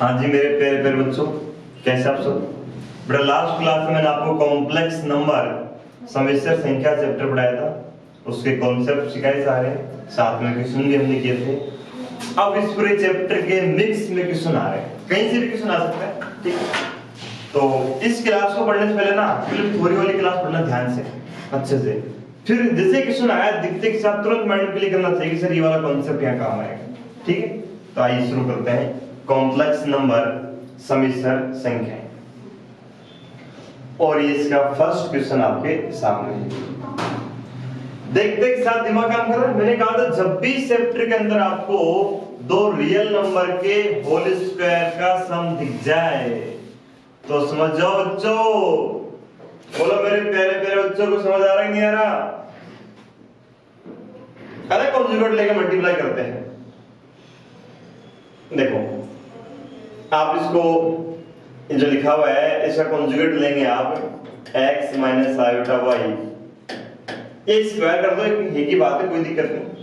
हाँ जी मेरे प्यारे प्यारे बच्चों, कैसे आप सब? बेटा लास्ट क्लास में मैंने आपको कॉम्प्लेक्स नंबर समिश्र संख्या चैप्टर पढ़ाया था, उसके कॉन्सेप्ट सिखाए सारे, साथ में क्वेश्चन भी हमने किए थे। अब इस पूरे चैप्टर के मिक्स में क्वेश्चन आ रहे हैं, कहीं से भी क्वेश्चन आ सकता है, ठीक है? तो इस क्लास को पढ़ने से पहले ना थोड़ी वाली क्लास पढ़ना ध्यान से, अच्छे से, फिर जैसे क्वेश्चन आया दिखते के साथ तुरंत माइंड में क्लिक करना चाहिए कि सर ये वाला कॉन्सेप्ट यहाँ काम आएगा, ठीक है? तो आइए शुरू करते हैं। कॉम्प्लेक्स नंबर समिश्र संख्याएं, और ये इसका फर्स्ट क्वेश्चन आपके सामने है। देखते के साथ दिमाग काम कर रहा है। मैंने कहा था जब भी चैप्टर के अंदर आपको दो रियल नंबर के होल स्क्वायर का सम दिख जाए तो समझ जाओ बच्चों, बोलो मेरे प्यारे प्यारे बच्चों को समझ आ रहा है नहीं आ रहा? अरे कॉन्जुगेट लेके मल्टीप्लाई करते हैं। देखो आप इसको जो लिखा हुआ है इसका कॉन्जुगेट लेंगे आप x माइनस आयोटा y, ये स्क्वायर कर दो, एक ही बात है, कोई दिक्कत नहीं।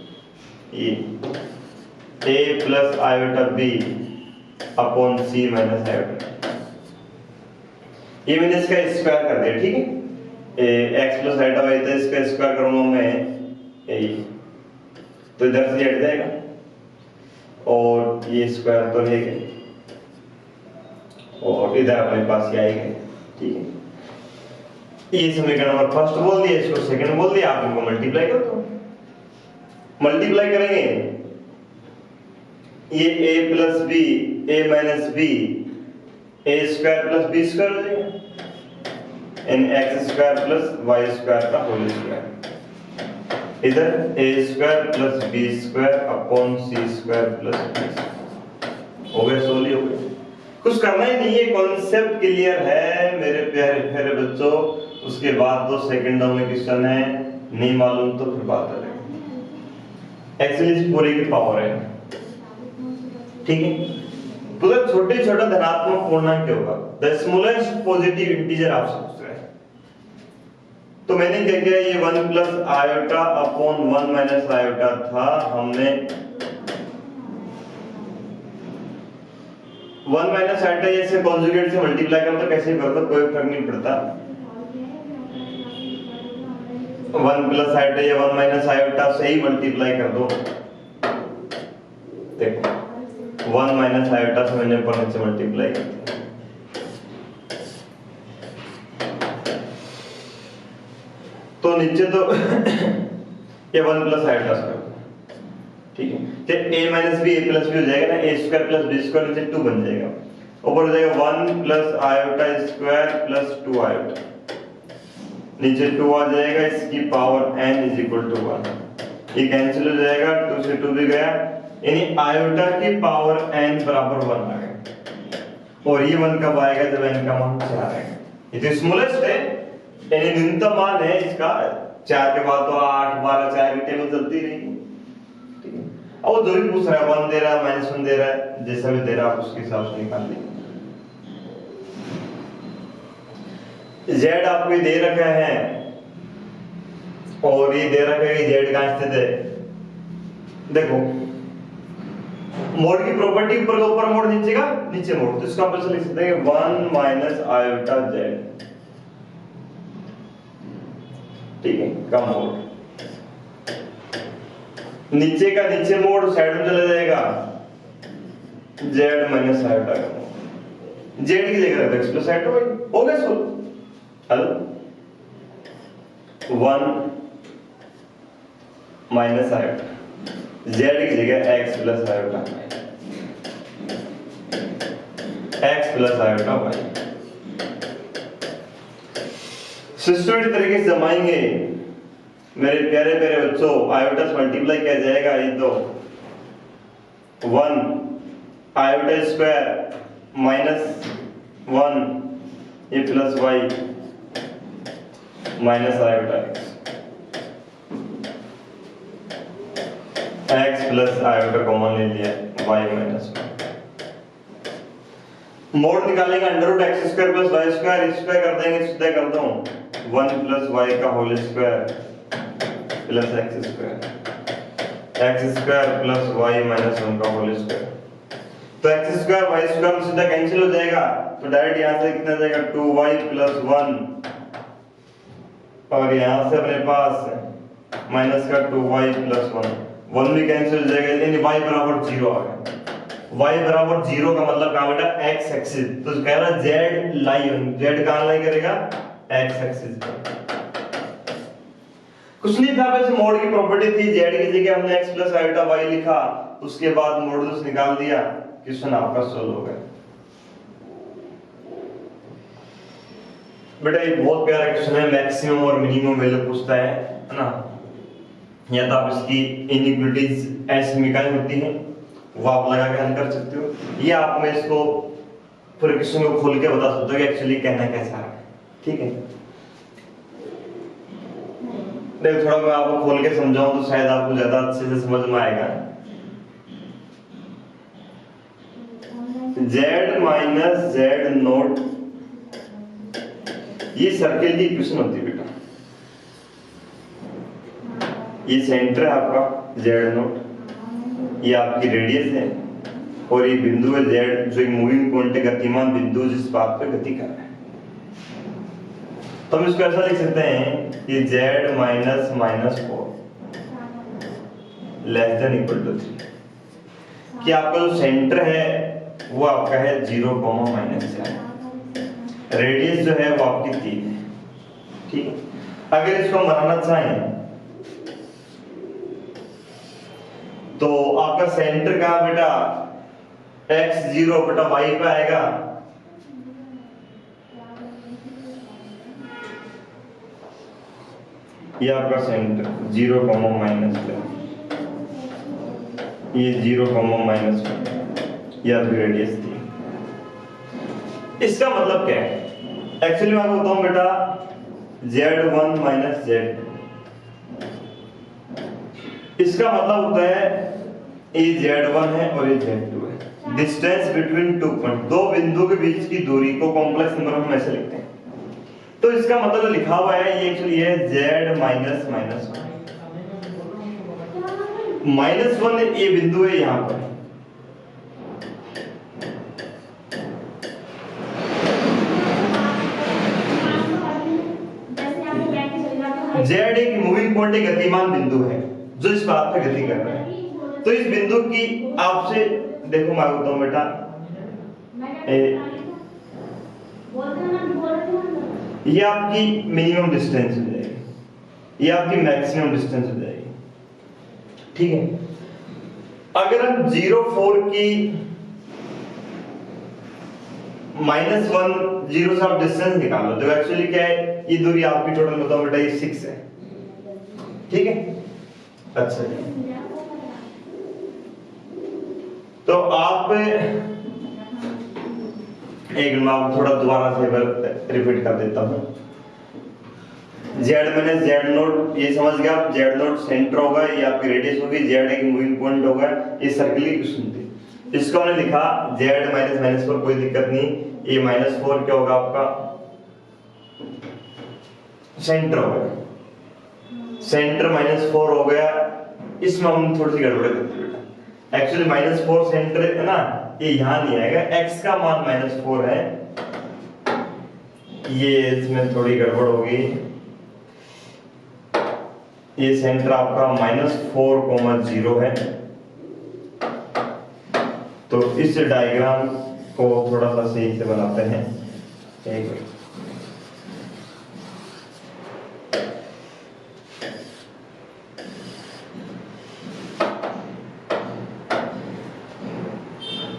ये a plus iota b upon c minus iota, ये मैंने इसका स्क्वायर कर दिया, ठीक है? x प्लस आयोटा y था, इसका स्क्वायर करूंगा मैं a, तो इधर से हट जाएगा और ये स्क्वायर तो रहेगा और इधर अपने पास ये आएगा, ठीक है? ये समीकरण नंबर फर्स्ट बोल दिया, इसको सेकंड बोल दिया, आप इनको मल्टीप्लाई कर दो। मल्टीप्लाई करेंगे ये a plus b a minus b a square plus B square हो जाएगा, इन x square plus y square का होल स्क्वायर, इधर a square plus b square upon c square plus b, हो गया? सोल्व हो गया, कुछ करना ही नहीं है, कॉन्सेप्ट क्लियर है मेरे प्यारे प्यारे बच्चों। उसके बाद 2 सेकंडों में क्वेश्चन है, नहीं मालूम तो फिर बात करेंगे। एक्चुअली इस पूरे की पावर है, ठीक है? तो छोटे छोटा धनात्मक पूर्णांक क्या होगा? द स्मॉलेस्ट पॉजिटिव इंटीजर आप सोच रहे हैं, तो मैंने क्या किया, ये 1 plus iota upon 1 minus iota था, हमने 1 माइनस आयोटा ऐसे कॉन्जुगेट से मल्टीप्लाई करता, कैसे भी करता कोई फर्क नहीं पड़ता। 1 प्लस आयोटा या 1 माइनस आयोटा से ही मल्टीप्लाई कर दो। देखो 1 माइनस आयोटा से मैंने ऊपर नीचे मल्टीप्लाई कर दिया, तो नीचे तो ये 1 प्लस आयोटा से, ठीक है? तो a minus b a plus b हो जाएगा ना, a square plus b square नीचे 2 बन जाएगा, ऊपर हो जाएगा 1 plus iota square plus 2 iota, नीचे 2 आ जाएगा, इसकी power n is equal to 1, ये कैंसिल हो जाएगा, 2 से 2 भी गया, यानी आयोटा की पावर n बराबर 1 आ गया। और ये 1 कब आएगा? जब n का मान 4 आएगा। ये तो स्मॉलेस्ट है, यानी न्यूनतम मान है इसका 4 के बाद तो 8 12 4 की टेबल चलती रहेगी, ठीक है? अब वो जो भी पूछ रहा है 1 दे रहा है, -1 दे रहा है, जैसा भी दे रहा है उसके हिसाब से निकाल लेंगे। z आपको दे रखा है और ये दे रखा है कि z कहां स्थित है। देखो मोड की प्रॉपर्टी ऊपर का ऊपर मोड, नीचे का नीचे मोड, तो इसका अपन लिख सकते हैं 1 माइनस आयोटा z, ठीक है? का मोड, नीचे का नीचे मोड साइड में चला जाएगा, z माइनस आयोटा का मोड, z की जगह रख दो x प्लस आयोटा, हो गया solve. Hello 1 minus iota, z की जगह x plus iota, x plus iota y, systematic तरीके से जमाएंगे मेरे प्यारे प्यारे बच्चों। आयोटा से मल्टीप्लाई किया जाएगा, ये तो 1 आयोटा स्क्वायर माइनस 1 ये plus y minus iota x plus iota common ले लिया, y माइनस 1, मोड निकालेंगे under root x square plus y square, square कर देंगे, सीधा कर दो 1 प्लस वाई का whole square plus x square plus y minus 1 का होल स्क्वायर, तो एक्स स्क्वायर वाई स्क्वायर सीधा कैंसिल हो जाएगा, तो डायरेक्ट यहां से कितना जाएगा 2y + 1 और यहां से अपने पास माइनस का 2y + 1, 1 भी कैंसिल हो जाएगा, यानी y बराबर 0 आ गया। y बराबर 0 का मतलब कहां बेटा x एक्सिस, तो कह रहा z लाई, z कहां लाई करेगा x एक्सिस पर। कुछ नहीं था, बस मोड की प्रॉपर्टी थी, z की जगह हमने x + i y लिखा, उसके बाद मॉडुलस निकाल दिया, क्वेश्चन आपका सोल्व हो गया। बेटा एक बहुत प्यारा क्वेश्चन है, मैक्सिमम और मिनिमम वैल्यू पूछता है ना, या तो आप इसकी इनइक्वालिटीज ऐसी निकाली होती हैं वो आप लगा के हल कर सकते हो, या आप मैं इसको पूरे क्वेश्चन को खोल के बता सकते हो कि एक्चुअली कहना कैसा है। ठीक है, देखो थोड़ा मैं आपको खोल के समझाऊं तो शायद आपको ज्यादा अच्छे से समझ में आएगा। z - z0 ये सर्किल की इक्वेशन होती है बेटा, ये सेंटर है आपका z0, ये आपकी रेडियस है, और ये बिंदु है z जो एक मूविंग पॉइंट है, गतिमान बिंदु जिस बात पे गति कर रहा है। तो हम इसको ऐसा लिख सकते हैं कि z - -4 < 3, कि आपका जो सेंटर है वो आपका है 0, -4, रेडियस जो है वो आपकी 3 है। ठीक है, अगर इसको बनाना चाहें तो आपका सेंटर कहां बेटा x0 बटा y पे आएगा, ये आपका सेंटर 0, -4, ये 0, -1, या फिर रेडियस थी। इसका मतलब क्या है, एक्चुअली मैं आपको बताऊं बेटा z1 - z, इसका मतलब होता है ये z1 है और ये z2 है, डिस्टेंस बिटवीन 2 पॉइंट, दो बिंदु के बीच की दूरी को कॉम्प्लेक्स नंबर हम ऐसे लिखते हैं। तो इसका मतलब लिखा हुआ है ये एक्चुअली है z - -1, ये बिंदु है यहां पर, z एक मूविंग पॉइंट, एक गतिमान बिंदु है जो इस बात पे गति कर रहा है। तो इस बिंदु की आपसे देखो मैं बताऊं बेटा, ये आपकी मिनिमम डिस्टेंस हो जाएगी, ये आपकी मैक्सिमम डिस्टेंस हो जाएगी। ठीक है, अगर हम 0,4 की -1 0 से आप डिस्टेंस निकालो तो एक्चुअली क्या है, ये दूरी आपकी टोटल बताओ बेटा ये 6 है। ठीक है, अच्छा तो आप एक मैं थोड़ा दोबारा से रिपीट कर देता हूं, z - z0 ये समझ गया, z0 सेंटर होगा, ये आपकी रेडियस होगी, z एक मूविंग पॉइंट होगा, ये सर्किल की इक्वेशन थी। इसको हमने लिखा z -4, कोई दिक्कत नहीं, ये -4 क्या होगा आपका सेंटर होगा, सेंटर -4 हो गया। इसमें हम थोड़ी सी गड़बड़ करते हैं बेटा, एक्चुअली -4 सेंटर है ना, ये यहां नहीं आएगा, x का मान -4 है, ये इसमें थोड़ी गड़बड़ होगी, ये सेंटर आपका -4,0 है। तो इस डायग्राम को थोड़ा सा सही से बनाते हैं, एक मिनट।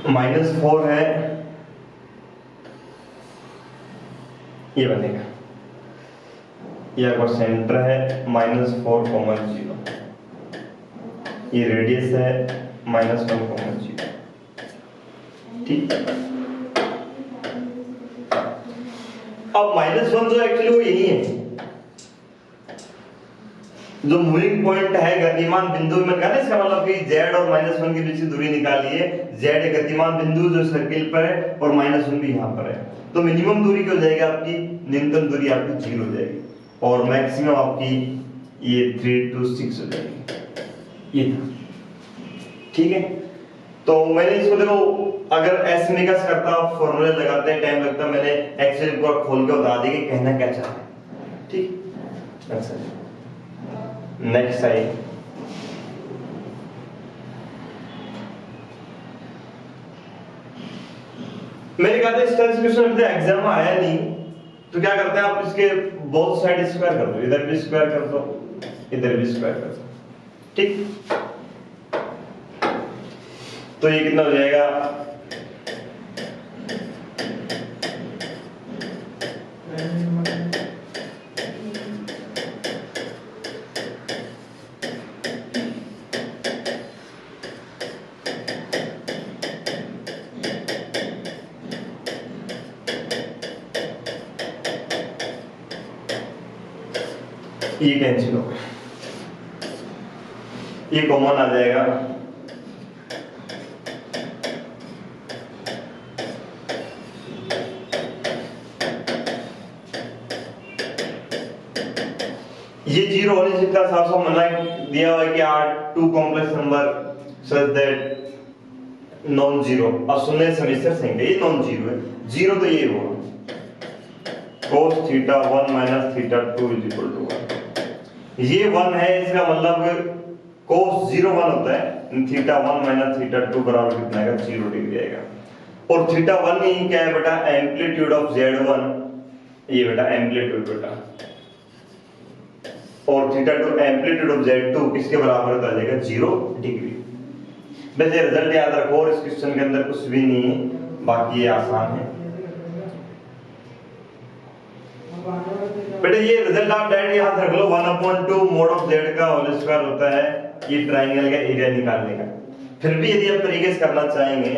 -4 है, ये बनेगा, ये आपका सेंटर है -4,0, ये रेडियस है -1,0। ठीक, अब -1 जो एक्चुअली वो यही है जो मूविंग पॉइंट है, गतिमान बिंदु में कहा ना, इसका मतलब कि z और -1 के बीच की दूरी निकाली है, z एक गतिमान बिंदु जो सर्किल पर है और -1 भी यहाँ पर है, तो मिनिमम दूरी क्या हो जाएगी आपकी, न्यूनतम दूरी आपकी 0 हो जाएगी, और मैक्सिमम आपकी ये 3 to 6 हो जाएगी, ये था। ठीक है, तो मैंने इसको देखो, अगर ऐसे निकास करता फॉर्मूले लगाते हैं टाइम लगता, मैंने एक्सेल पर खोल के बता दी कि कहना क्या चाह रहे हैं। ठीक, अच्छा नेक्स्ट साइड। मैंने कहा था इस तरह से क्वेश्चन अभी एग्जाम में आया नहीं, तो क्या करते हैं आप इसके बोथ साइड स्क्वायर कर दो, इधर भी स्क्वायर कर दो, इधर भी स्क्वायर कर दो। ठीक, तो ये कितना हो जाएगा, ये कैंसिल हो गया, ये कॉमन आ जाएगा, ये जीरो होने से इतना साफ साफ मना दिया हुआ है कि are two complex number such that non zero, और शून्य समिश्र संख्या ये नॉन जीरो है, जीरो तो ये होगा cos theta 1 minus theta 2 is equal to 1। ये 1 है, इसका मतलब cos 0 1 होता है, थीटा 1 माइनस थीटा 2 बराबर कितना आएगा, 0 डिग्री आएगा। और थीटा 1 ही क्या है बेटा, एम्पलीट्यूड ऑफ Z1, ये बेटा एम्पलीट्यूड बेटा, और थीटा 2 एम्पलीट्यूड ऑफ Z2 किसके बराबर होता जाएगा, 0 डिग्री। वैसे रिजल्ट याद रखो, और इस क्वेश्चन के अंदर कुछ भी नहीं है, बाकी ये आसान है बेटा। ये रिजल्ट आप डायरेक्ट याद रख लो, 1/2 मोड ऑफ z का होल स्क्वायर होता है ये ट्रायंगल का एरिया निकालने का। फिर भी यदि आप तरीके से करना चाहेंगे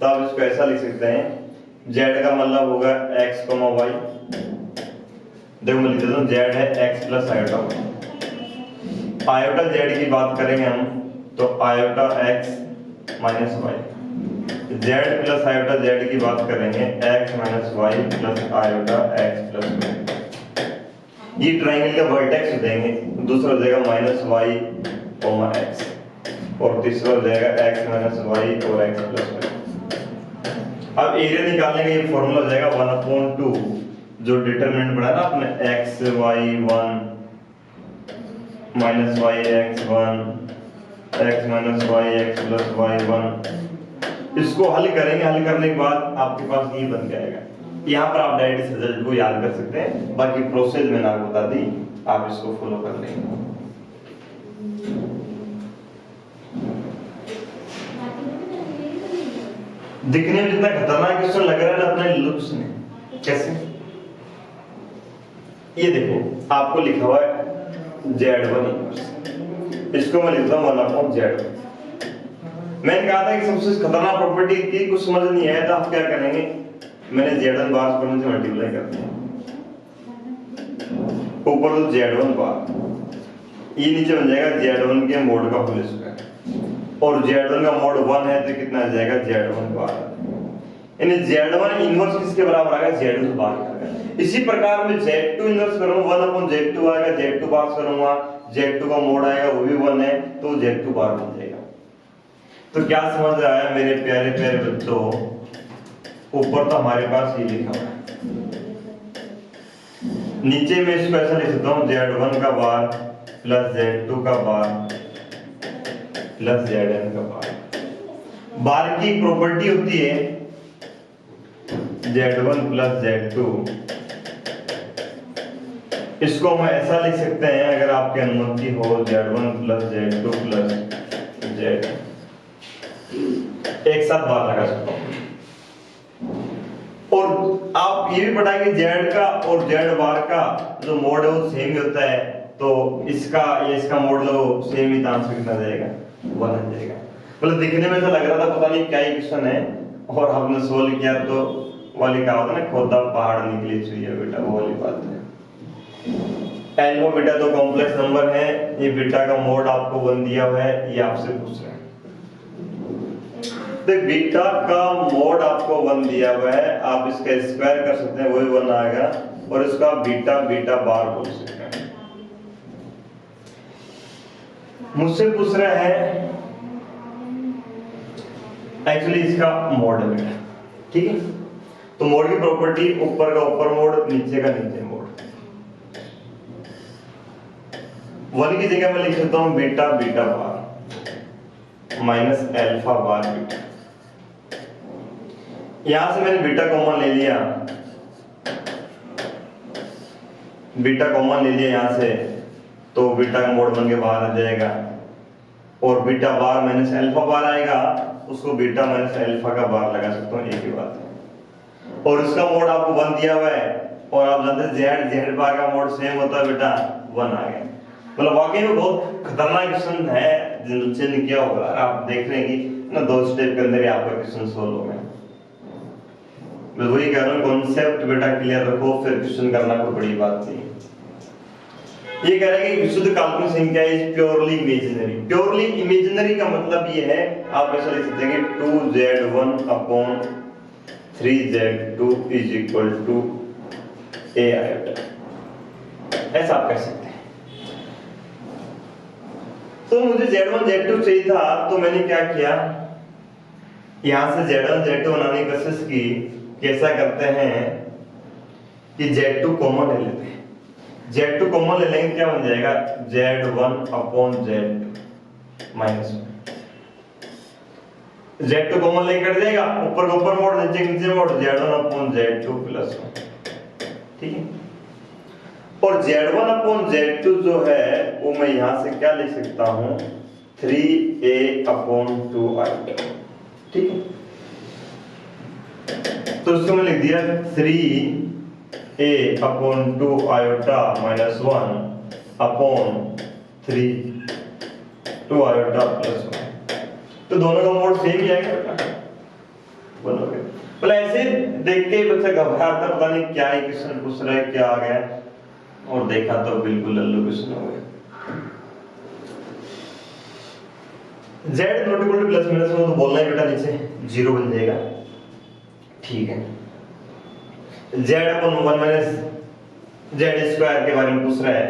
तो आप इसको ऐसा लिख सकते हैं, z का मतलब होगा x, y, देखो मैं लिख देता हूं, z है x plus iota y। Iota z की बात करेंगे हम तो iota x minus y, z plus iota z की बात करेंगे x minus y plus iota x plus y। ये ट्रायंगल का वर्टेक्स हो जाएंगे, दूसरा हो जाएगा माइनस y कोमा x, और तीसरा हो जाएगा x माइनस y और x प्लस y। अब एरिया निकालने का ये फॉर्मूला हो जाएगा 1/2, जो डिटरमिनेंट पढ़ा ना आपने, x y1 minus y x1 x minus y x plus y1। इसको हल करेंगे, हल करने के बाद आपके पास ये बन जाएगा। यहाँ पर आप डायरेक्ट रिजल्ट को याद कर सकते हैं, बाकी प्रोसेस मैंने आपको बता दी, आप इसको फॉलो कर लेंगे। दिखने में जितना खतरनाक क्वेश्चन लग रहा है ना अपने लुक्स में, कैसे, ये देखो आपको लिखा हुआ है Z1 इनवर्स, इसको मैं लिखता हूँ 1/Z1। मैंने कहा था कि सबसे खतरनाक प्रॉपर्टी थी, कुछ समझ नहीं आया तो आप क्या करेंगे, मैंने Z1 बार को से मल्टीप्लाई कर दिया, ऊपर तो Z1 बार, ये नीचे बन जाएगा Z1 के मोड का होल स्क्वायर, और Z1 का मोड 1 है तो कितना आ जाएगा, Z1 बार। यानी Z1 इनवर्स किसके बराबर आएगा, Z2 बार का। इसी प्रकार में Z2 इनवर्स करूंगा 1/Z2 आएगा, Z2 बार करूंगा, Z2 का मोड आएगा वो भी 1 है तो Z2 बार बन जाएगा। तो क्या समझ आया मेरे प्यारे प्यारे बच्चों, ऊपर तो हमारे पास ये लिखा हुआ है, नीचे में इसको ऐसा लिख सकता हूं, Z1 का बार प्लस Z2 का बार प्लस Zn का बार। बार की प्रॉपर्टी होती है Z1 प्लस Z2, इसको हम ऐसा लिख सकते हैं अगर आपकी अनुमति हो, Z1 plus Z2 plus Z, एक साथ बार लगा सकता हूं। और आप ये भी पढ़ा कि Z का और Z बार का जो मोड है वो सेम ही होता है, तो इसका ये इसका मोड लो सेम ही, आंसर कितना जाएगा, 1 आ जाएगा। मतलब दिखने में ऐसा लग रहा था पता नहीं क्या ही क्वेश्चन है, और हमने सोल्व किया तो वाली कहा होता ना, खोदा पहाड़ निकली चाहिए बेटा, वो वाली बात है। एल्फा बीटा तो कॉम्प्लेक्स नंबर है, ये बीटा का मोड आपको 1 दिया हुआ है, ये आपसे पूछ रहा है। तो बीटा का मोड आपको 1 दिया हुआ है, आप इसका स्क्वायर कर सकते हैं, वही 1 आएगा, और इसका बीटा बीटा बार बोल सकते हैं। मुझसे पूछ रहे हैं एक्चुअली इसका मोड है बेटा, ठीक है। तो मोड की प्रॉपर्टी ऊपर का ऊपर मोड, नीचे का नीचे मोड। 1 की जगह मैं लिख सकता हूं बीटा बीटा बार माइनस अल्फा बार बीटा। यहां से मैंने बीटा कॉमन ले लिया, बीटा कॉमन ले लिया यहां से, तो बीटा का मोड बन के बाहर आ जाएगा, और बीटा बार माइनस अल्फा बार आएगा, उसको बीटा माइनस अल्फा का बार लगा सकता हूं, एक ही बात है। और उसका मोड आपको 1 दिया हुआ है, और आप जानते हैं जेड जेड बार का मोड सेम होता है बेटा, 1 आ गया। मतलब वाकई में बहुत खतरनाक क्वेश्चन है, जिन्होंने किया होगा। आप देख रहे हैं कि ना 2 स्टेप के अंदर ही आपका क्वेश्चन सोल्व हो गया। मैं वही कह रहा हूँ, कॉन्सेप्ट बेटा क्लियर रखो, फिर क्वेश्चन करना कोई बड़ी बात नहीं। ये कह रहे हैं कि विशुद्ध काल्पनिक संख्या is purely imaginary. Purely imaginary का मतलब ये है, आप ऐसा लिख सकते हैं कि 2z1 upon 3z2 is equal to a iota, ऐसा आप कह सकते हैं। तो मुझे z1 z2 चाहिए था, तो मैंने क्या किया, यहां से z1 z2 बनाने की कोशिश की। कैसा करते हैं कि z2 कॉमन ले लेते हैं, z2 कॉमन ले लेंगे, क्या बन जाएगा z1 upon z2 minus 1। z2 common लेके कट जाएगा, ऊपर का ऊपर मोड़, नीचे नीचे मोड़, z1 अपॉन z2 प्लस 1, ठीक है। और z1 अपॉन z2 जो है वो मैं यहां से क्या लिख सकता हूं, 3a अपॉन 2i, ठीक है। तो इसको मैं लिख दिया 3a upon 2 iota minus 1 upon 2 iota plus 1। तो दोनों का मोड सेम ही आएगा बेटा, बोलोगे। मतलब ऐसे देख के बच्चा घबराता, पता नहीं क्या ही क्वेश्चन पूछ रहा है, क्या आ गया, और देखा तो बिल्कुल लल्लू क्वेश्चन हो गया। z not equal two plus minus में तो बोलना है बेटा, नीचे 0 बन जाएगा, ठीक है। z अपन 1 माइनस z स्क्वायर के बारे में पूछ रहा है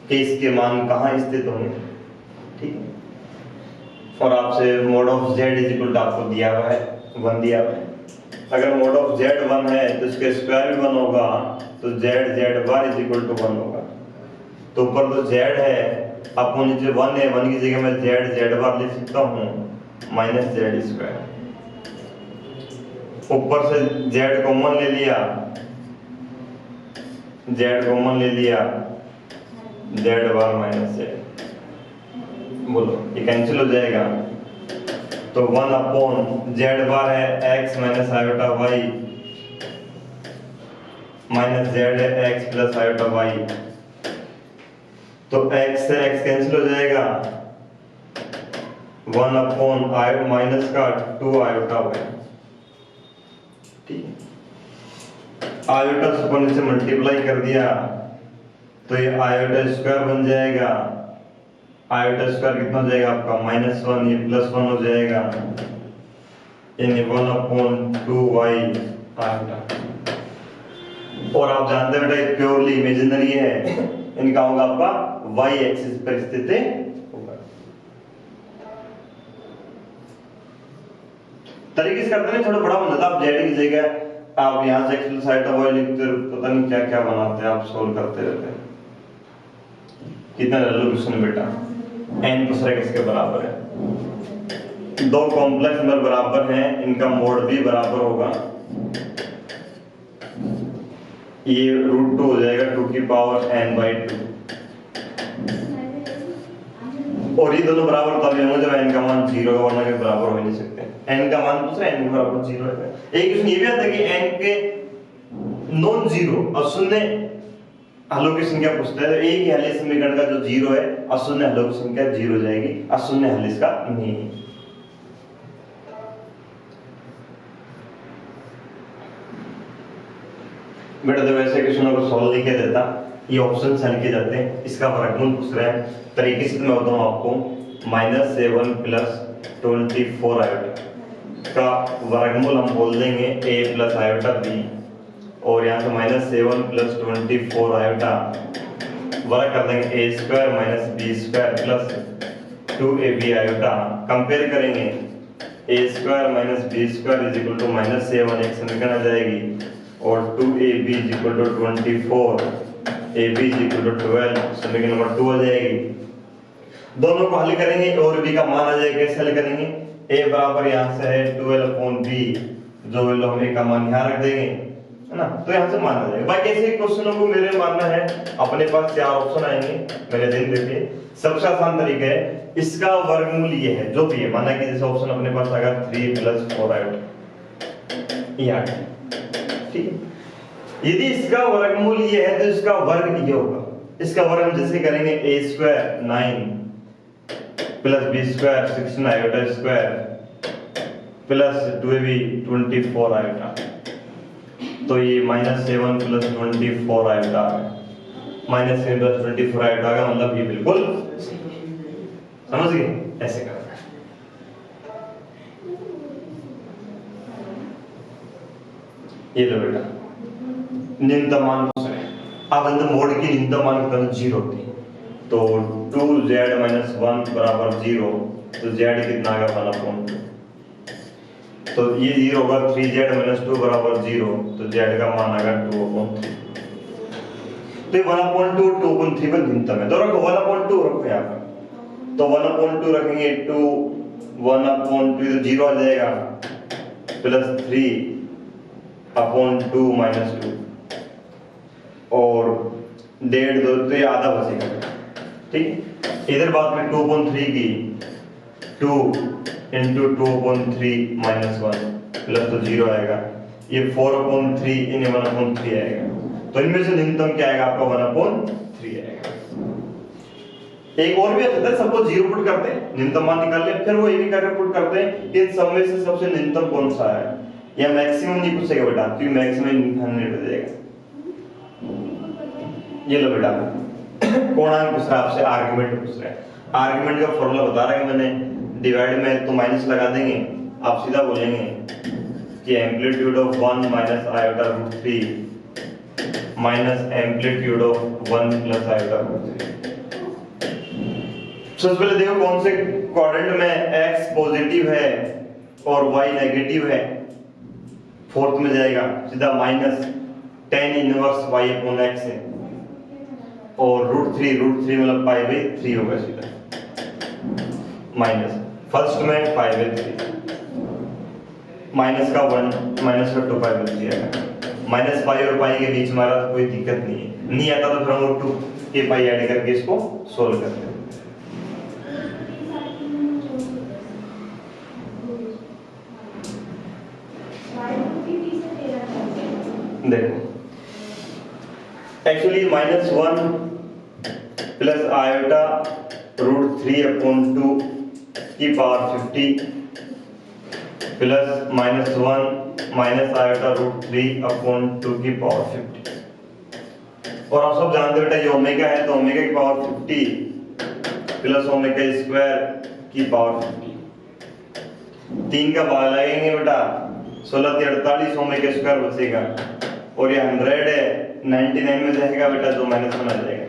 कि इसके मान कहाँ स्थित होंगे, ठीक है। और आपसे mod of z is equal to आपको दिया हुआ है 1 दिया हुआ है। अगर मोड ऑफ z 1 है तो इसका स्क्वायर भी 1 होगा, तो z bar is equal to 1 होगा। तो ऊपर तो z है, आपको नीचे 1 है, 1 की जगह मैं z बार लिख सकता हूँ माइनस z स्क्वायर। ऊपर से z कॉमन ले लिया, z कॉमन ले लिया, z बार माइनस z, बोलो ये कैंसिल हो जाएगा। तो 1 अपॉन z बार है x minus iota y minus z है x प्लस आयोटा y, तो x से x कैंसिल हो जाएगा, 1 अपॉन आयोटा माइनस का 2 आयोटा y, ठीक है। आयोटा से ऊपर नीचे मल्टीप्लाई कर दिया, तो ये आयोटा स्क्वायर बन जाएगा। आयोटा स्क्वायर कितना हो जाएगा आपका -1, ये +1 हो जाएगा, यानी 1 अपॉन 2y आयोटा। और आप जानते हैं बेटा ये प्योरली इमेजिनरी है, इनका होगा आपका y एक्सिस पर स्थित होगा। तरीके से करते हैं, थोड़ा बड़ा बन जाता है। आप z की जगह आप यहां से x प्लस आयोटा y लिखते हो, पता नहीं क्या क्या बनाते हैं, आप सोल्व करते रहते हैं। कितना लल्लू क्वेश्चन बेटा, n plus x किसके बराबर है, 2 कॉम्प्लेक्स नंबर बराबर हैं, इनका मोड भी बराबर होगा। ये √2 हो जाएगा 2 की पावर n/2, और ये दोनों बराबर तभी होंगे जब n का मान 0 का, वरना के बराबर हो ही नहीं सकते। n का मान पूछ रहे हैं, n के बराबर 0 है। एक क्वेश्चन ये भी आता है कि n के नॉन जीरो अशून्य हलों की संख्या पूछता है, तो एक ही हल समीकरण का जो 0 है, अशून्य हलों की संख्या 0 हो जाएगी, अशून्य हल इसका नहीं है। बेटा जब ऐसे क्वेश्चनों को सॉल्व नहीं किया जाता, ये ऑप्शन हल किए जाते हैं। इसका वर्गमूल पूछ रहे हैं, तरीके से मैं बताऊं आपको, -7 + 24 आयोटा का वर्गमूल हम बोल देंगे a प्लस आयोटा b, और यहाँ से -7 + 24 आयोटा वर्ग कर देंगे a square - b square plus 2ab iota. Compare करेंगे A square minus B square is equal to minus 7 एक समीकरण आ जाएगी और 2ab is equal to 24 ab is equal to 12 समीकरण नंबर 2 आ जाएगी। दोनों को हल करेंगे और b का मान आ जाएगा। कैसे हल करेंगे? a बराबर यहाँ से है 12/b, जो वैल्यू हम a का मान यहाँ रख देंगे, है ना, तो यहाँ से मान आ जाएगा। बाकी ऐसे क्वेश्चनों को मेरे मानना है अपने पास 4 ऑप्शन आएंगे, मैंने दिन देखिए। सबसे आसान तरीका है, इसका वर्गमूल ये है जो भी है, माना कि जैसे ऑप्शन अपने पास आएगा 3 + 4 ये आ गया, ठीक है। यदि इसका वर्गमूल ये है तो इसका वर्ग ये होगा। इसका वर्ग हम जैसे करेंगे a² 9 + b² 16 iota square plus 2ab 24 iota, तो ये -7 + 24 iota आ गया। -7 + 24 iota आ गया, मतलब ये बिल्कुल समझ गए? ऐसे करना है। ये लो बेटा, न्यूनतम मान पूछ रहे हैं। अब अंदर मोड की न्यूनतम मान कितना 0 होती है, तो 2z - 1 = 0, तो z कितना आ गया 1/2, तो ये 0 होगा। 3z - 2 = 0, तो z का मान आएगा 2/3। तो ये 1/2 2/3 पर न्यूनतम है, तो रखो 1/2 रखो यहाँ पर, तो 1/2 रखेंगे 2 1/2 तो 0 आ जाएगा, प्लस 3/2 - 2 और 1.5 2 तो ये आधा बचेगा, ठीक। इधर बात में 2/3 की 2 × 2/3 - 1 प्लस तो 0 आएगा, ये 4/3 इन्हें 1/3 आएगा, तो इनमें से न्यूनतम क्या आएगा आपका 1/3 आएगा। एक और भी आता है, सबको 0 पुट करते हैं, न्यूनतम मान निकाल ले, फिर वो ये भी करके पुट करते हैं इन सब में से सबसे न्यूनतम कौन सा है। या मैक्सिमम नहीं पूछेगा बेटा, क्योंकि मैक्सिमम 100 हो जाएगा। ये लो बेटा, पूर्णांक पूछ रहा है आपसे, आर्गुमेंट पूछ रहा है। आर्गुमेंट का फॉर्मूला बता रहा है मैंने, डिवाइड में तो माइनस लगा देंगे, आप सीधा बोलेंगे कि amplitude of 1 - iota√3 minus amplitude of 1 + iota√3। सबसे पहले देखो कौन से क्वाड्रेंट में x पॉजिटिव है और y नेगेटिव है। फोर्थ में जाएगा सीधा -tan इनवर्स y/x है, और √3 मतलब π/3 होगा सीधा, माइनस फर्स्ट में π/3, माइनस का 1 माइनस का 2π/3 आएगा। माइनस पाई और पाई के बीच हमारा कोई दिक्कत नहीं है, नहीं आता तो फिर हम लोग 2 पाई ऐड करके इसको सोल्व करते हैं। देखो एक्चुअली -1 प्लस आयोटा √3/2 की पावर 50 प्लस -1 माइनस आयोटा √3/2 की पावर 50। और आप सब जानते हो बेटा ये ओमेगा है, तो ओमेगा की पावर 50 प्लस ओमेगा स्क्वायर की पावर 50। 3 का भाग लगेंगे बेटा 16 × 48 ओमेगा स्क्वायर बचेगा, और ये 100 है 99 में जाएगा बेटा, तो -1 आ जाएगा।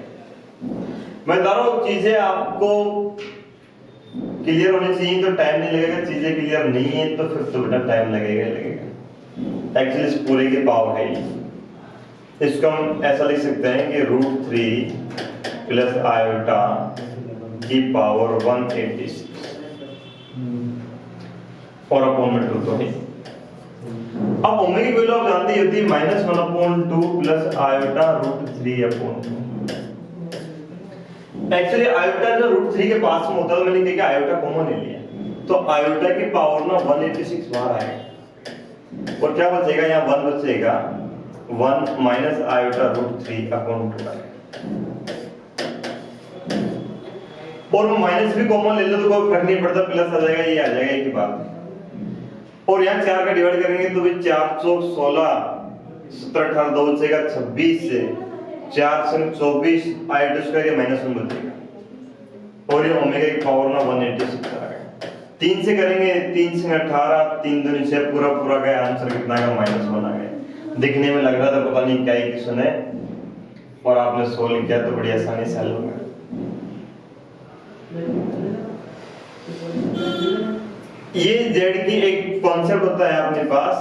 मैं बता रहा हूँ चीजें आपको क्लियर होनी चाहिए तो टाइम नहीं लगेगा, चीजें क्लियर नहीं है तो फिर तो बेटा टाइम लगेगा एक्चुअली इस पूरे की पावर है ये। इसको हम ऐसा लिख सकते हैं कि √3 प्लस आयोटा की पावर 186 और अपॉन में 2 तो है। अब ओमेगा की वैल्यू आप जानते ही होती है -1/2 प्लस आयोटा √3/2। एक्चुअली आयोटा जो √3 के पास में होता है, मैंने क्या किया आयोटा कॉमन ले लिया, तो आयोटा की पावर ना 186 बाहर आएगा, और क्या बचेगा यहाँ 1 बचेगा, 1 माइनस आयोटा √3/2 आएगा। और माइनस भी कॉमन ले लो तो कोई फर्क नहीं पड़ता, प्लस आ जाएगा, ये आ जाएगा एक ही बात। और यहाँ 4 का डिवाइड करेंगे तो भी 4 चौक 16 17 18 2 बचेगा 26 से 4 से 24 आयोटा स्क्वायर ये -1 बचेगा, और ये ओमेगा की पावर ना 186 आ गया। 3 से करेंगे 3 से 18 3 दूनी 6 पूरा गया, आंसर कितना आएगा -1 आ गया। दिखने में लग रहा था पता नहीं क्या ही क्वेश्चन है, और आपने सोल्व किया तो बड़ी आसानी से हल हो गया। ये z की एक कॉन्सेप्ट होता है अपने पास,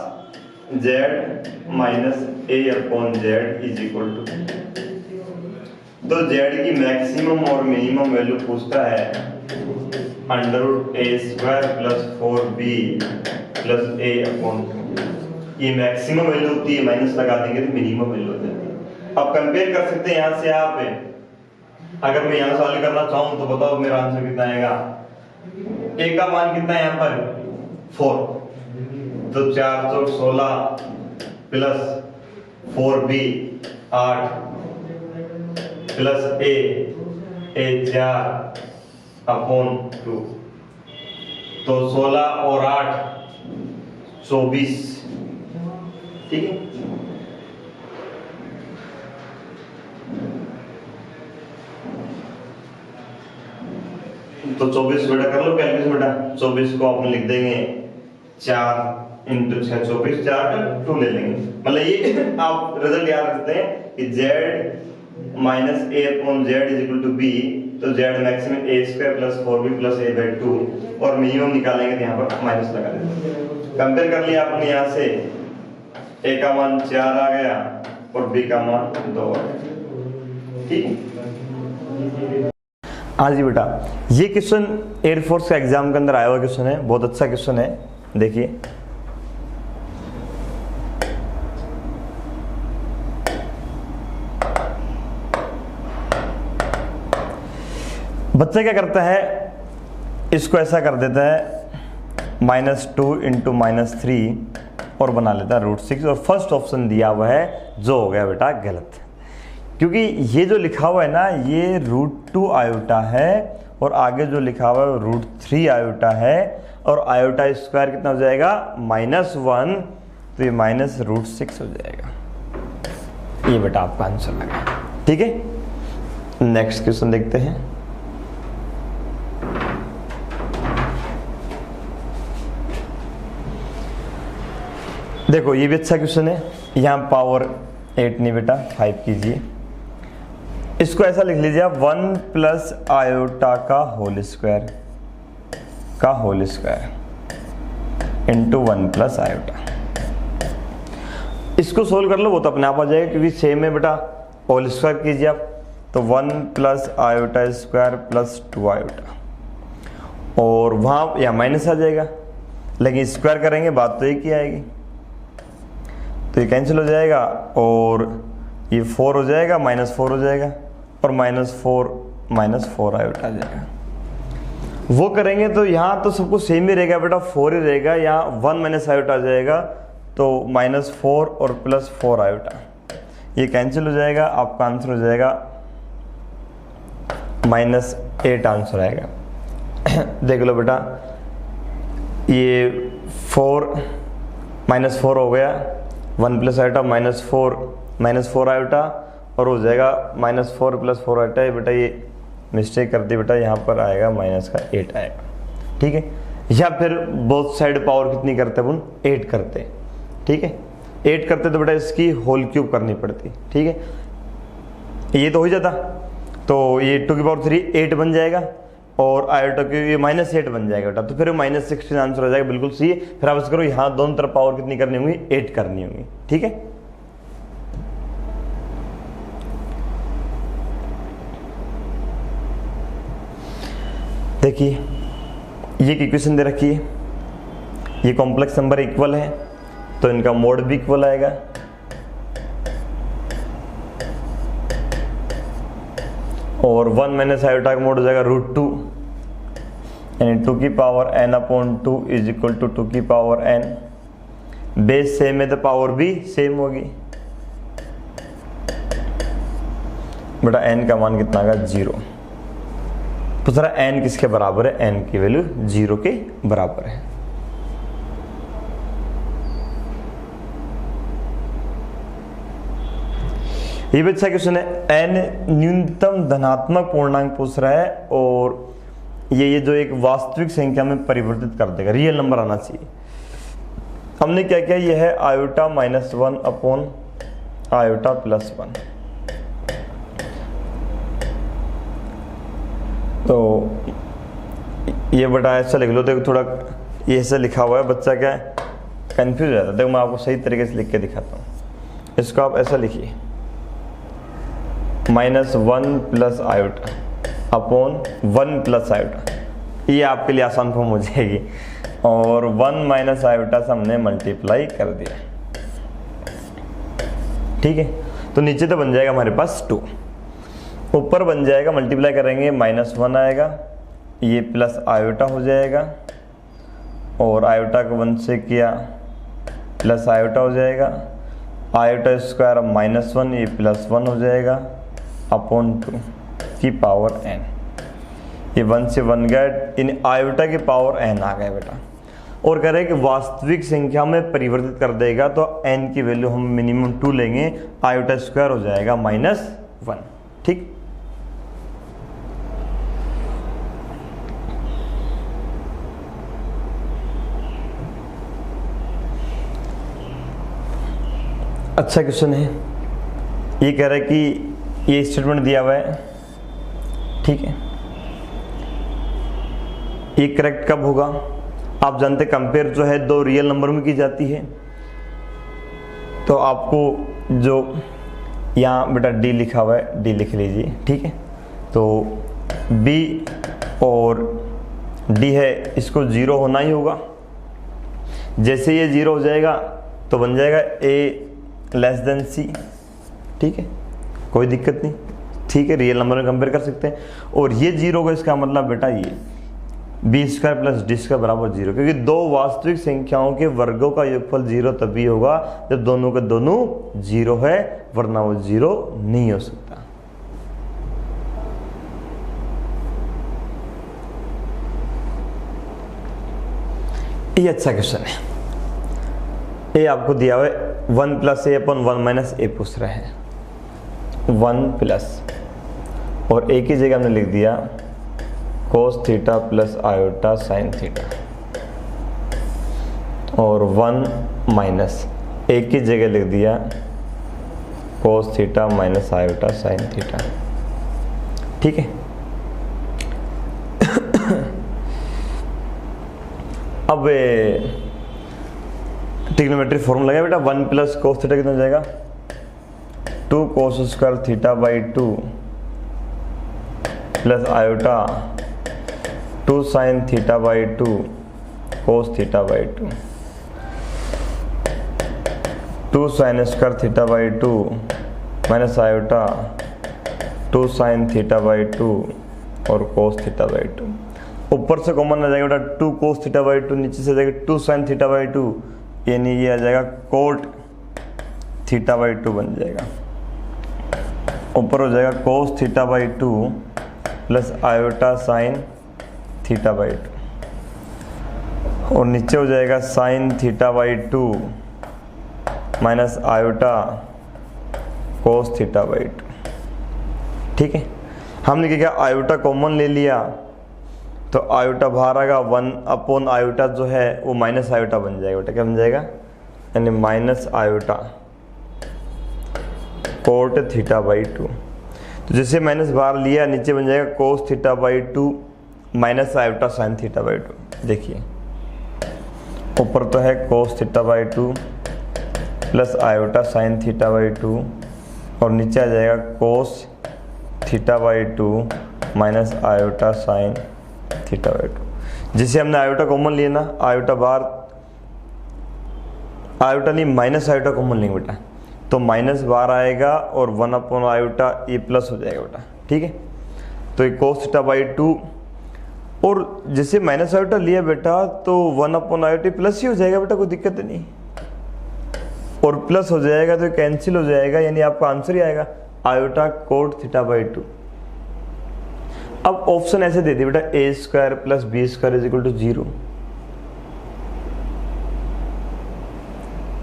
z minus a upon z is equal to, तो z की मैक्सिमम और मिनिमम वैल्यू पूछता है under root a square plus 4b plus a upon 2। ये मैक्सिमम वैल्यू होती है, माइनस लगा देंगे तो मिनिमम वैल्यू हो जाती है। अब कंपेयर कर सकते हैं यहाँ से यहाँ पे, अगर मैं यहाँ सॉल्व करना चाहूँ तो बताओ मेरा आंसर कितना आएगा। a का मान कितना है यहाँ पर 4, तो 4 चौक 16 प्लस 4b 8 प्लस ए 4 अपॉन 2, तो 16 और 8 24, ठीक है। तो 24 बेटा कर लो कैलकुलेशन बेटा, 24 को अपन लिख देंगे 4 इंटू 6 24, 4 2 ले लेंगे, मतलब ये आप रिजल्ट याद रखते हैं कि z minus a upon z is equal to b, तो z maximum a square plus 4b plus a by 2 और मिनिमम निकालेंगे तो यहाँ पर माइनस लगा देंगे। कंपेयर कर लिया आपने, यहाँ से a का मान 4 आ गया और b का मान 2 आ गया, ठीक है। हाँ जी बेटा, ये क्वेश्चन एयरफोर्स का एग्जाम के अंदर आया हुआ क्वेश्चन है, बहुत अच्छा क्वेश्चन है, देखिए। बच्चा क्या करता है, इसको ऐसा कर देता है -2 इंटू -3 और बना लेता है √6, और फर्स्ट ऑप्शन दिया हुआ है जो हो गया बेटा गलत, क्योंकि ये जो लिखा हुआ है ना ये √2 आयोटा है और आगे जो लिखा हुआ है √3 आयोटा है, और आयोटा स्क्वायर कितना हो जाएगा -1, तो ये -√6 हो जाएगा। ये बेटा आपका आंसर लगा, ठीक है। नेक्स्ट क्वेश्चन देखते हैं। देखो ये भी अच्छा क्वेश्चन है, यहाँ पावर 8 नहीं बेटा 5 कीजिए, इसको ऐसा लिख लीजिए आप 1 प्लस आयोटा का whole square into 1 plus iota. इसको सोल्व कर लो, वो तो अपने आप आ जाएगा क्योंकि सेम है बेटा। होल स्क्वायर कीजिए आप, तो 1 plus iota square plus 2 iota, और वहाँ या माइनस आ जाएगा, लेकिन स्क्वायर करेंगे बात तो एक ही आएगी, तो ये कैंसिल हो जाएगा और ये 4 हो जाएगा, -4 हो जाएगा, और -4 आयोटा आ जाएगा। वो करेंगे तो यहाँ तो सब कुछ सेम ही रहेगा बेटा, 4 ही रहेगा, यहाँ 1 माइनस आयोटा आ जाएगा, तो -4 और +4 आयोटा, ये कैंसिल हो जाएगा, आपका आंसर हो जाएगा -8 आंसर आएगा। देख लो बेटा, ये 4 -4 हो गया, 1 प्लस आयोटा -4 आयोटा, और हो जाएगा -4 + 4 आयोटा। ये बेटा ये मिस्टेक कर दी बेटा, यहाँ पर आएगा -8 आएगा, ठीक है। या फिर बोथ साइड पावर कितनी करते हैं अपन, 8 करते हैं, ठीक है। 8 करते तो बेटा इसकी होल क्यूब करनी पड़ती, ठीक है। ये तो हो जाता, तो ये 2 की पावर 3 8 बन जाएगा, और आयोटा के ये -8 बन जाएगा बेटा, तो फिर -16 आंसर हो जाएगा, बिल्कुल सही है। फिर आप इसको करो, यहाँ दोनों तरफ पावर कितनी करनी होंगी, 8 करनी होंगी, ठीक है। देखिए ये इक्वेशन दे रखी है, ये कॉम्प्लेक्स नंबर इक्वल है तो इनका मोड भी इक्वल आएगा, और 1 माइनस आयोटा का मोड हो जाएगा √2, यानी 2 की power n/2 is equal to 2 की पावर n। बेस सेम है तो पावर भी सेम होगी बेटा। n का मान कितना आएगा 0। तो जरा n किसके बराबर है, n की वैल्यू 0 के बराबर है। ये भी अच्छा क्वेश्चन है। n न्यूनतम धनात्मक पूर्णांक पूछ रहा है, और ये जो एक वास्तविक संख्या में परिवर्तित कर देगा, रियल नंबर आना चाहिए। हमने क्या किया, ये है आयोटा -1 अपॉन आयोटा +1। तो ये बेटा ऐसा लिख लो, देखो थोड़ा ये ऐसा लिखा हुआ है, बच्चा क्या है कंफ्यूज हो जाता है। देखो मैं आपको सही तरीके से लिख के दिखाता हूँ। इसको आप ऐसा लिखिए, -1 plus iota upon 1 plus iota, ये आपके लिए आसान फॉर्म हो जाएगी। और 1 माइनस आयोटा से हमने मल्टीप्लाई कर दिया, ठीक है। तो नीचे तो बन जाएगा हमारे पास 2, ऊपर बन जाएगा मल्टीप्लाई करेंगे -1 आएगा, ये प्लस आयोटा हो जाएगा, और आयोटा को 1 से किया प्लस आयोटा हो जाएगा, आयोटा स्क्वायर -1, ये +1 हो जाएगा अपॉन 2 की पावर n। ये 1 से 1 गया, इन आयोटा की पावर n आ गया बेटा। और कह रहे हैं कि वास्तविक संख्या में परिवर्तित कर देगा तो n की वैल्यू हम मिनिमम 2 लेंगे, आयोटा स्क्वायर हो जाएगा -1, ठीक। अच्छा क्वेश्चन है। ये कह रहा है कि ये स्टेटमेंट दिया हुआ है, ठीक है। ये करेक्ट कब होगा? आप जानते कंपेयर जो है दो रियल नंबर में की जाती है। तो आपको जो यहाँ बेटा डी लिखा हुआ है, डी लिख लीजिए, ठीक है। तो बी और डी है, इसको 0 होना ही होगा। जैसे ये 0 हो जाएगा तो बन जाएगा ए लेस देन सी, ठीक है, कोई दिक्कत नहीं, ठीक है। रियल नंबर में कंपेयर कर सकते हैं। और ये 0 होगा, इसका मतलब बेटा ये b square plus d square बराबर 0, क्योंकि दो वास्तविक संख्याओं के वर्गों का योगफल 0 तभी होगा जब दोनों के दोनों 0 है, वरना वो 0 नहीं हो सकता। ये अच्छा क्वेश्चन है। ये आपको दिया हुआ है 1 प्लस ए अपॉन 1 माइनस ए पूछ रहे हैं। 1 प्लस और ए की जगह हमने लिख दिया cos theta plus iota sine theta, और 1 माइनस ए की जगह लिख दिया cos theta minus iota sine theta, ठीक है। अब ट्रिग्नोमेट्रिक फॉर्मूला है बेटा, 1 प्लस कोस थीटा कितना हो जाएगा 2 cos square theta by 2 plus iota 2 sine theta by 2 cos theta by 2, 2 sine square theta by 2 minus iota 2 sine theta by 2 और cos theta by 2। ऊपर से कॉमन आ जाएगा बेटा 2 कोस थीटा बाई 2, नीचे से आ जाएगा 2 साइन थीटा बाई 2, यानी ये आ जाएगा कोट थीटा बाई 2 बन जाएगा। ऊपर हो जाएगा cos theta by 2 plus iota sine theta by 2, और नीचे हो जाएगा sine theta by 2 minus iota cos theta by 2, ठीक है। हमने क्या किया, आयोटा कॉमन ले लिया तो आयोटा बाहर आएगा, 1 अपॉन आयोटा जो है वो माइनस आयोटा बन जाएगा बेटा। क्या बन जाएगा, यानी minus iota cot theta by 2। तो जैसे माइनस बाहर लिया, नीचे बन जाएगा cos theta by 2 minus iota sine theta by 2। देखिए ऊपर तो है cos theta by 2 plus iota sine theta by 2, और नीचे आ जाएगा cos theta by 2 minus iota sine theta by 2। जिसे हमने आयोटा कॉमन लिया ना, आयोटा बाहर, आयोटा नहीं माइनस आयोटा कॉमन लेंगे बेटा, तो माइनस बाहर आएगा और 1 अपॉन आयोटा ये प्लस हो जाएगा बेटा, ठीक है। तो ये कोस थीटा बाई 2, और जैसे माइनस आयोटा लिया बेटा तो 1 अपॉन आयोटा प्लस ही हो जाएगा बेटा, कोई दिक्कत नहीं। और प्लस हो जाएगा तो कैंसिल हो जाएगा, यानी आपका आंसर ही आएगा आयोटा कोट थीटा बाई 2। अब ऑप्शन ऐसे दे दिए बेटा, A square plus B square is equal to 0।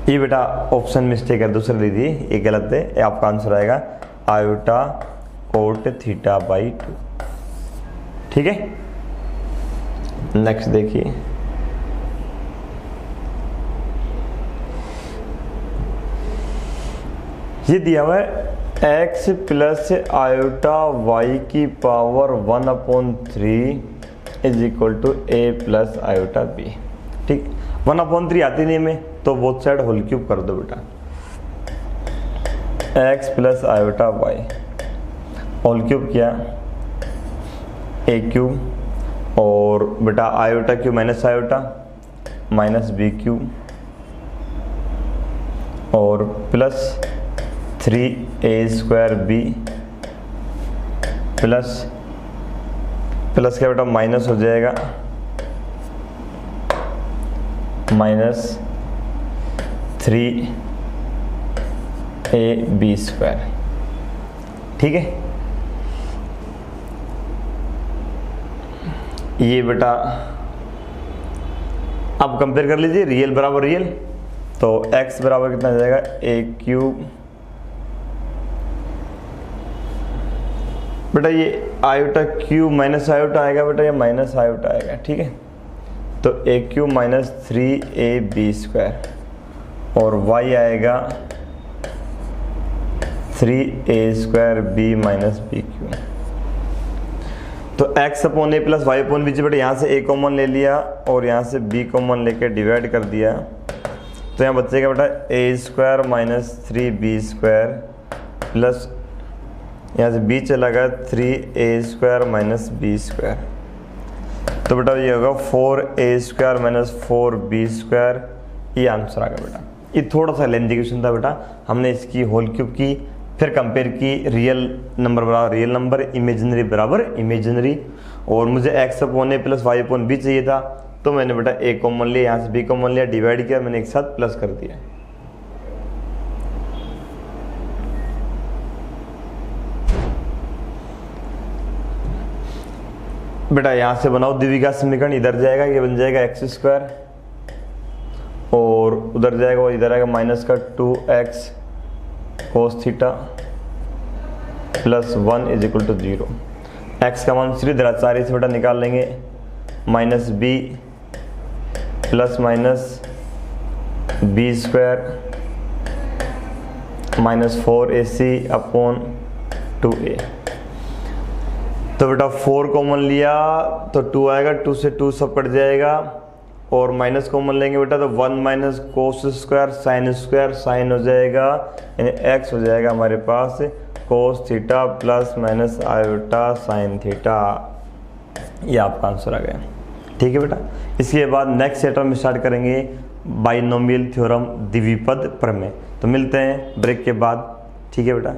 ये बेटा ऑप्शन मिस्टेक है, दूसरा दे दिए, ये गलत है। ये आपका आंसर आएगा आयोटा कोट थीटा बाई 2, ठीक है। नेक्स्ट देखिए, ये दिया हुआ है x प्लस आयोटा y की power 1/3 is equal to a plus iota b। ठीक, 1/3 आती नहीं में, तो बोथ साइड होल क्यूब कर दो बेटा, x plus iota y whole cube किया ए क्यूब और बेटा iota cube minus iota minus b cube और प्लस 3a² बी प्लस क्या बेटा माइनस हो जाएगा माइनस 3ab²। ठीक है, ये बेटा अब कंपेयर कर लीजिए, रियल बराबर रियल, तो x बराबर कितना आ जाएगा a क्यूब, बेटा ये आयोटा क्यूब माइनस आयोटा आएगा बेटा, ये माइनस आयोटा आएगा। ठीक है, तो a क्यूब माइनस 3ab² और y आएगा 3a² माइनस बी क्यूब। तो x अपॉन ए प्लस वाई अपॉन बी, बेटा यहाँ से a कॉमन ले लिया और यहाँ से b कॉमन लेके डिवाइड कर दिया, तो यहाँ बचेगा बेटा a² माइनस 3b² प्लस यहाँ से b चला गया 3a² माइनस b², तो बेटा ये होगा 4a² माइनस 4b², ये आंसर आ गया बेटा। ये थोड़ा सा लेंथी क्वेश्चन था बेटा, हमने इसकी होल क्यूब की, फिर कंपेयर की रियल नंबर बराबर रियल नंबर, इमेजिनरी बराबर इमेजिनरी, और मुझे x अपॉन ए प्लस वाई अपॉन बी चाहिए था, तो मैंने बेटा a कॉमन लिया, यहाँ से b कॉमन लिया, डिवाइड किया, मैंने एक साथ प्लस कर दिया। बेटा यहाँ से बनाओ द्विघात समीकरण, इधर जाएगा ये बन जाएगा x² और उधर जाएगा वो इधर आएगा माइनस का 2x cos theta plus 1 is equal to 0। x का मान सीधे द्राचार्य से बेटा निकाल लेंगे, minus b plus minus b² minus 4ac upon 2a। तो बेटा 4 कॉमन लिया तो 2 आएगा, 2 से 2 सब कट जाएगा और माइनस कॉमन लेंगे बेटा तो 1 माइनस cos² साइन हो जाएगा, यानी x हो जाएगा हमारे पास cos theta plus minus iota sine theta. ये आपका आंसर आ गया। ठीक है बेटा, इसके बाद नेक्स्ट चैप्टर में स्टार्ट करेंगे बाइनोमियल थ्योरम, द्विपद प्रमेय। तो मिलते हैं ब्रेक के बाद। ठीक है बेटा।